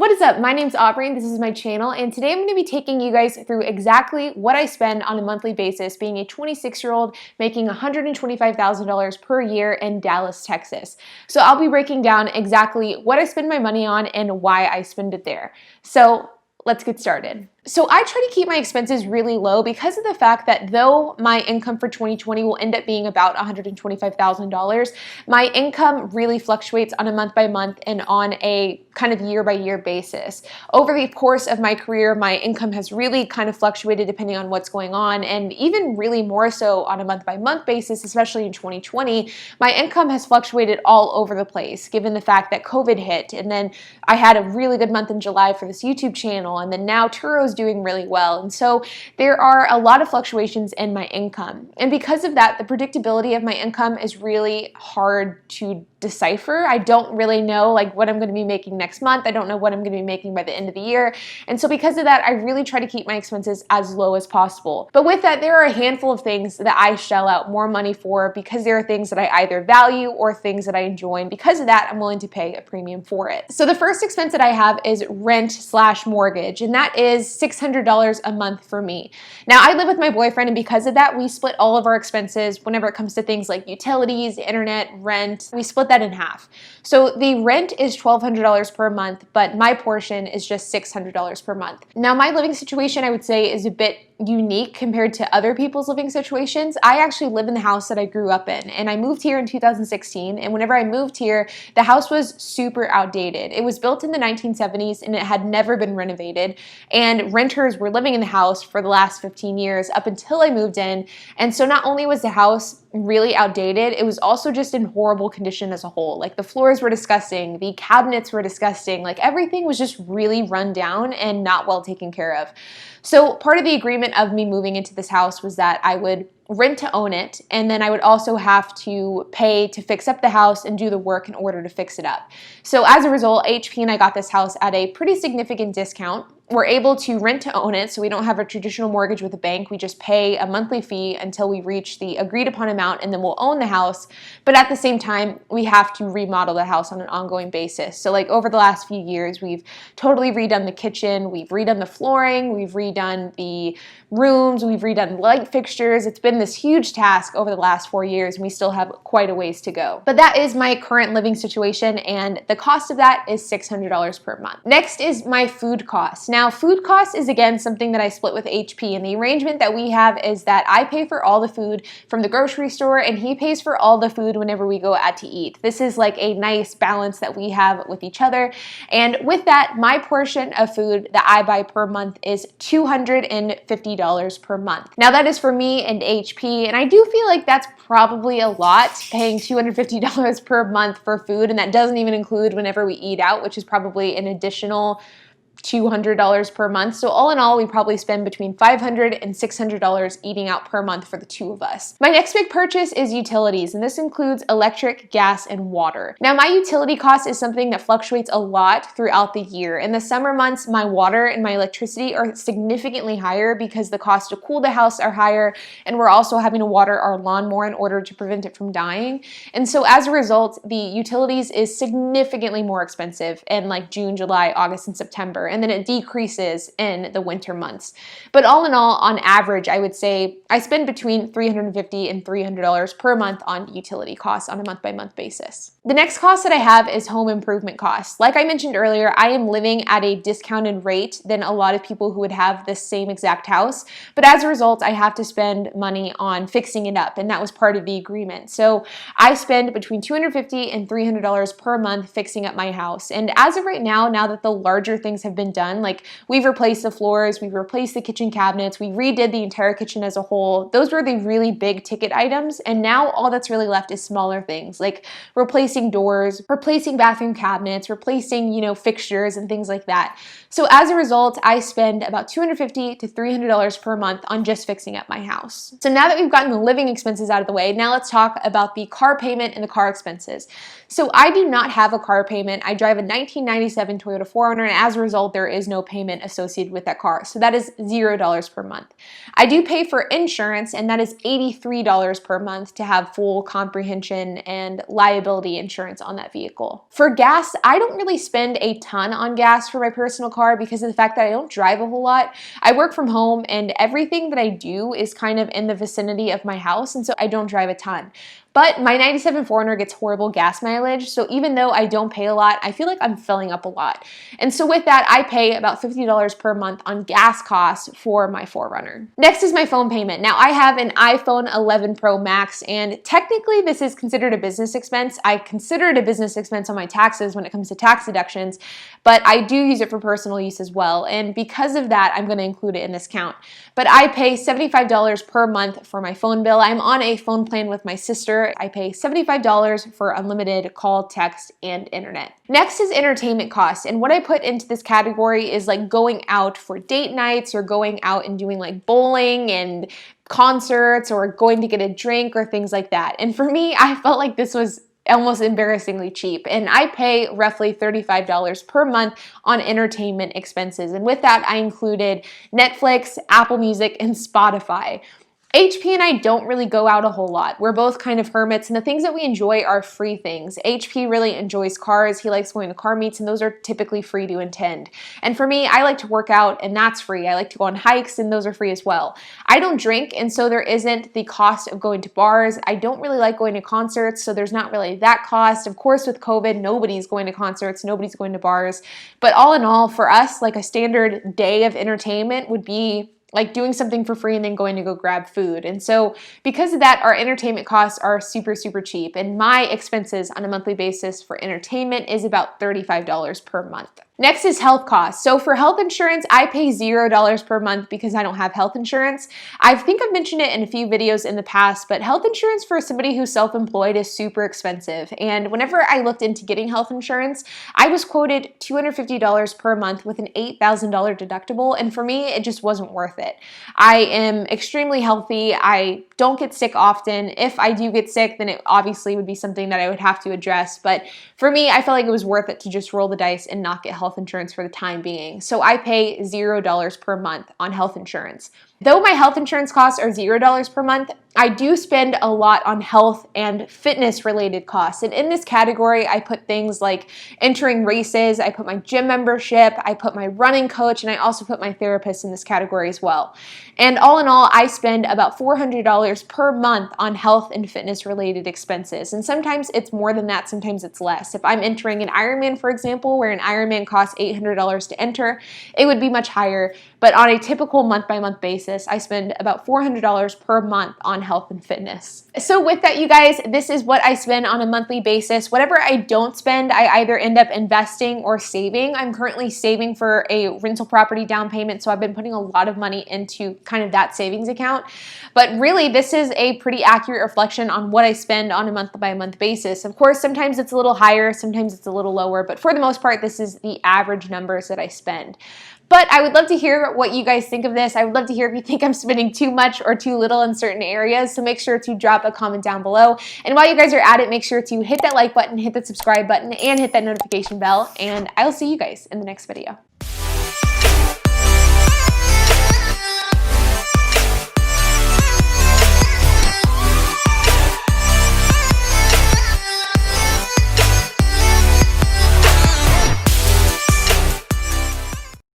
What is up? My name's Aubrey and this is my channel, and today I'm going to be taking you guys through exactly what I spend on a monthly basis being a 26-year-old making $125,000 per year in Dallas, Texas. So I'll be breaking down exactly what I spend my money on and why I spend it there. So let's get started. So I try to keep my expenses really low because of the fact that though my income for 2020 will end up being about $125,000, my income really fluctuates on a month-by-month and on a kind of year-by-year basis. Over the course of my career, my income has really kind of fluctuated depending on what's going on, and even really more so on a month-by-month basis, especially in 2020, my income has fluctuated all over the place given the fact that COVID hit, and then I had a really good month in July for this YouTube channel, and then now Turo's doing really well. And so there are a lot of fluctuations in my income. And because of that, the predictability of my income is really hard to decipher. I don't really know what I'm going to be making next month. I don't know what I'm going to be making by the end of the year. And so because of that, I really try to keep my expenses as low as possible. But with that, there are a handful of things that I shell out more money for because there are things that I either value or things that I enjoy. And because of that, I'm willing to pay a premium for it. So the first expense that I have is rent/mortgage, and that is $600 a month for me. Now, I live with my boyfriend, and because of that, we split all of our expenses whenever it comes to things like utilities, internet, rent. We split that in half. So the rent is $1,200 per month, but my portion is just $600 per month. Now, my living situation, I would say, is a bit unique compared to other people's living situations. I actually live in the house that I grew up in, and I moved here in 2016, and whenever I moved here, the house was super outdated. It was built in the 1970s, and it had never been renovated, and renters were living in the house for the last 15 years up until I moved in. And so not only was the house really outdated, it was also just in horrible condition as a whole. Like, the floors were disgusting, the cabinets were disgusting, everything was just really run down and not well taken care of. So part of the agreement of me moving into this house was that I would rent to own it, and then I would also have to pay to fix up the house and do the work in order to fix it up. So as a result, HP and I got this house at a pretty significant discount. We're able to rent to own it, so we don't have a traditional mortgage with a bank. We just pay a monthly fee until we reach the agreed upon amount, and then we'll own the house. But at the same time, we have to remodel the house on an ongoing basis. So over the last few years, we've totally redone the kitchen, we've redone the flooring, we've redone the rooms, we've redone light fixtures. It's been this huge task over the last 4 years, and we still have quite a ways to go. But that is my current living situation, and the cost of that is $600 per month. Next is my food costs. Now, food costs is again something that I split with HP, and the arrangement that we have is that I pay for all the food from the grocery store, and he pays for all the food whenever we go out to eat. This is a nice balance that we have with each other, and with that, my portion of food that I buy per month is $250 per month. Now, that is for me and HP, and I do feel like that's probably a lot, paying $250 per month for food, and that doesn't even include whenever we eat out, which is probably an additional $200 per month. So all in all, we probably spend between $500 and $600 eating out per month for the two of us. My next big purchase is utilities, and this includes electric, gas, and water. Now, my utility cost is something that fluctuates a lot throughout the year. In the summer months, my water and my electricity are significantly higher because the cost to cool the house are higher, and we're also having to water our lawn more in order to prevent it from dying. And so as a result, the utilities is significantly more expensive in June, July, August, and September, and then it decreases in the winter months. But all in all, on average, I would say I spend between $350 and $300 per month on utility costs on a month-by-month basis. The next cost that I have is home improvement costs. Like I mentioned earlier, I am living at a discounted rate than a lot of people who would have this same exact house, but as a result, I have to spend money on fixing it up, and that was part of the agreement. So I spend between $250 and $300 per month fixing up my house, and as of right now, now that the larger things have been done, we've replaced the floors, we've replaced the kitchen cabinets, we redid the entire kitchen as a whole. Those were the really big ticket items, and now all that's really left is smaller things like replacing doors, replacing bathroom cabinets, replacing, fixtures and things like that. So as a result, I spend about $250 to $300 per month on just fixing up my house. So now that we've gotten the living expenses out of the way, now let's talk about the car payment and the car expenses. So I do not have a car payment. I drive a 1997 Toyota 4Runner, and as a result, vehicle, there is no payment associated with that car. So that is $0 per month. I do pay for insurance, and that is $83 per month to have full comprehension and liability insurance on that vehicle. For gas, I don't really spend a ton on gas for my personal car because of the fact that I don't drive a whole lot. I work from home, and everything that I do is kind of in the vicinity of my house, and so I don't drive a ton. But my 97 4Runner gets horrible gas mileage, so even though I don't pay a lot, I feel like I'm filling up a lot. And so with that, I pay about $50 per month on gas costs for my 4Runner. Next is my phone payment. Now, I have an iPhone 11 Pro Max, and technically this is considered a business expense. I consider it a business expense on my taxes when it comes to tax deductions, but I do use it for personal use as well. And because of that, I'm going to include it in this count. But I pay $75 per month for my phone bill. I'm on a phone plan with my sister. I pay $75 for unlimited call, text, and internet. Next is entertainment costs. And what I put into this category is like going out for date nights or going out and doing like bowling and concerts or going to get a drink or things like that. And for me, I felt like this was almost embarrassingly cheap. And I pay roughly $35 per month on entertainment expenses. And with that, I included Netflix, Apple Music, and Spotify. HP and I don't really go out a whole lot. We're both kind of hermits, and the things that we enjoy are free things. HP really enjoys cars. He likes going to car meets, and those are typically free to attend. And for me, I like to work out, and that's free. I like to go on hikes, and those are free as well. I don't drink, and so there isn't the cost of going to bars. I don't really like going to concerts, so there's not really that cost. Of course, with COVID, nobody's going to concerts, nobody's going to bars. But all in all, for us, like a standard day of entertainment would be like doing something for free and then going to go grab food. And so because of that, our entertainment costs are super, super cheap. And my expenses on a monthly basis for entertainment is about $35 per month. Next is health costs. So for health insurance, I pay $0 per month because I don't have health insurance. I think I've mentioned it in a few videos in the past, but health insurance for somebody who's self-employed is super expensive. And whenever I looked into getting health insurance, I was quoted $250 per month with an $8,000 deductible. And for me, it just wasn't worth it. I am extremely healthy. I don't get sick often. If I do get sick, then it obviously would be something that I would have to address. But for me, I felt like it was worth it to just roll the dice and not get health insurance for the time being. So I pay $0 per month on health insurance. Though my health insurance costs are $0 per month, I do spend a lot on health and fitness related costs. And in this category, I put things like entering races, I put my gym membership, I put my running coach, and I also put my therapist in this category as well. And all in all, I spend about $400 per month on health and fitness related expenses. And sometimes it's more than that, sometimes it's less. If I'm entering an Ironman, for example, where an Ironman costs $800 to enter, it would be much higher. But on a typical month-by-month basis, I spend about $400 per month on health and fitness. So with that, you guys, this is what I spend on a monthly basis. Whatever I don't spend, I either end up investing or saving. I'm currently saving for a rental property down payment, so I've been putting a lot of money into kind of that savings account. But really, this is a pretty accurate reflection on what I spend on a month-by-month basis. Of course, sometimes it's a little higher, sometimes it's a little lower, but for the most part, this is the average numbers that I spend. But I would love to hear what you guys think of this. I would love to hear if you think I'm spending too much or too little in certain areas. So make sure to drop a comment down below. And while you guys are at it, make sure to hit that like button, hit that subscribe button, and hit that notification bell. And I'll see you guys in the next video.